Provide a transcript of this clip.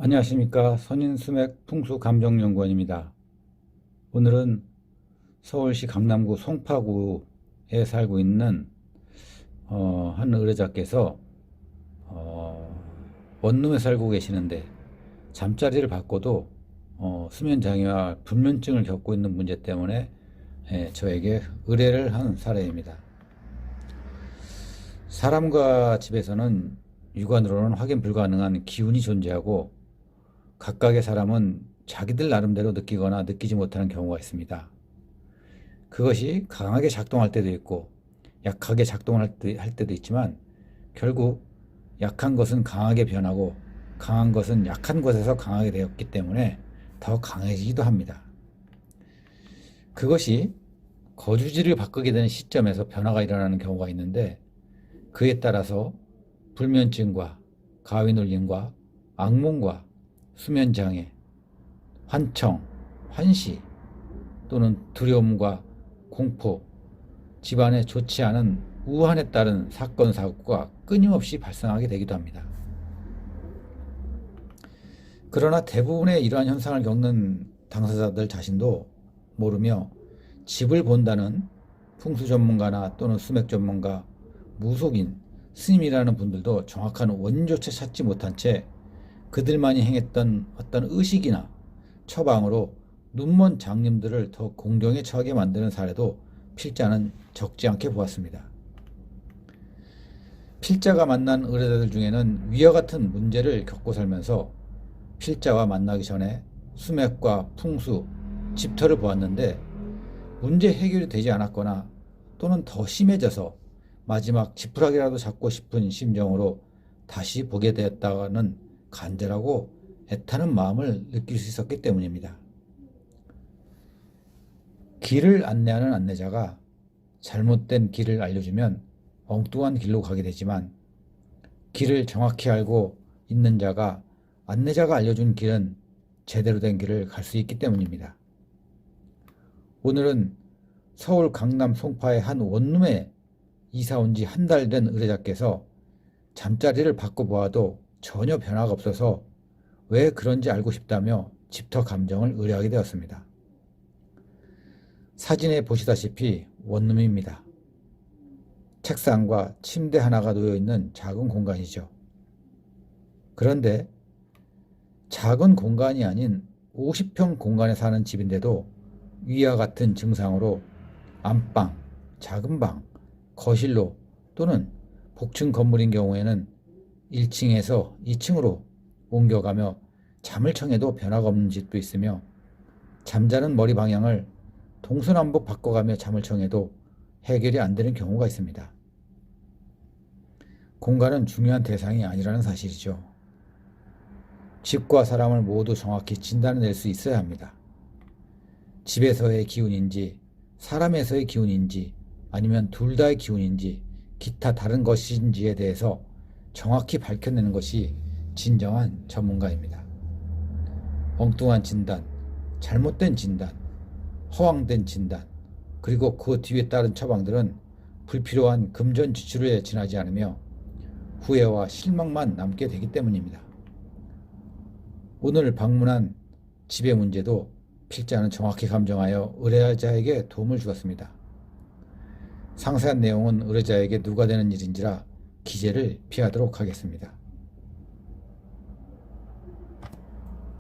안녕하십니까. 선인수맥 풍수감정연구원입니다. 오늘은 서울시 강남구 송파구에 살고 있는 한 의뢰자께서 원룸에 살고 계시는데 잠자리를 바꿔도 수면장애와 불면증을 겪고 있는 문제 때문에 저에게 의뢰를 한 사례입니다. 사람과 집에서는 육안으로는 확인 불가능한 기운이 존재하고 각각의 사람은 자기들 나름대로 느끼거나 느끼지 못하는 경우가 있습니다. 그것이 강하게 작동할 때도 있고 약하게 작동할 때도 있지만 결국 약한 것은 강하게 변하고 강한 것은 약한 것에서 강하게 되었기 때문에 더 강해지기도 합니다. 그것이 거주지를 바꾸게 되는 시점에서 변화가 일어나는 경우가 있는데 그에 따라서 불면증과 가위눌림과 악몽과 수면장애, 환청, 환시 또는 두려움과 공포, 집안에 좋지 않은 우환에 따른 사건, 사고가 끊임없이 발생하게 되기도 합니다. 그러나 대부분의 이러한 현상을 겪는 당사자들 자신도 모르며 집을 본다는 풍수 전문가나 또는 수맥 전문가, 무속인, 스님이라는 분들도 정확한 원인조차 찾지 못한 채 그들만이 행했던 어떤 의식이나 처방으로 눈먼 장님들을 더 공경에 처하게 만드는 사례도 필자는 적지 않게 보았습니다. 필자가 만난 의뢰자들 중에는 위와 같은 문제를 겪고 살면서 필자와 만나기 전에 수맥과 풍수, 집터를 보았는데 문제 해결이 되지 않았거나 또는 더 심해져서 마지막 지푸라기라도 잡고 싶은 심정으로 다시 보게 되었다는 간절하고 애타는 마음을 느낄 수 있었기 때문입니다. 길을 안내하는 안내자가 잘못된 길을 알려주면 엉뚱한 길로 가게 되지만 길을 정확히 알고 있는 자가 안내자가 알려준 길은 제대로 된 길을 갈 수 있기 때문입니다. 오늘은 서울 강남 송파의 한 원룸에 이사 온 지 한 달 된 의뢰자께서 잠자리를 바꿔보아도 전혀 변화가 없어서 왜 그런지 알고 싶다며 집터 감정을 의뢰하게 되었습니다. 사진에 보시다시피 원룸입니다. 책상과 침대 하나가 놓여있는 작은 공간이죠. 그런데 작은 공간이 아닌 50평 공간에 사는 집인데도 위와 같은 증상으로 안방, 작은 방, 거실로 또는 복층 건물인 경우에는 1층에서 2층으로 옮겨가며 잠을 청해도 변화가 없는 집도 있으며 잠자는 머리 방향을 동서남북 바꿔가며 잠을 청해도 해결이 안 되는 경우가 있습니다. 공간은 중요한 대상이 아니라는 사실이죠. 집과 사람을 모두 정확히 진단해낼 수 있어야 합니다. 집에서의 기운인지 사람에서의 기운인지 아니면 둘 다의 기운인지 기타 다른 것인지에 대해서 정확히 밝혀내는 것이 진정한 전문가입니다. 엉뚱한 진단, 잘못된 진단, 허황된 진단, 그리고 그 뒤에 따른 처방들은 불필요한 금전 지출에 지나지 않으며 후회와 실망만 남게 되기 때문입니다. 오늘 방문한 집의 문제도 필자는 정확히 감정하여 의뢰자에게 도움을 주었습니다. 상세한 내용은 의뢰자에게 누가 되는 일인지라 기재를 피하도록 하겠습니다.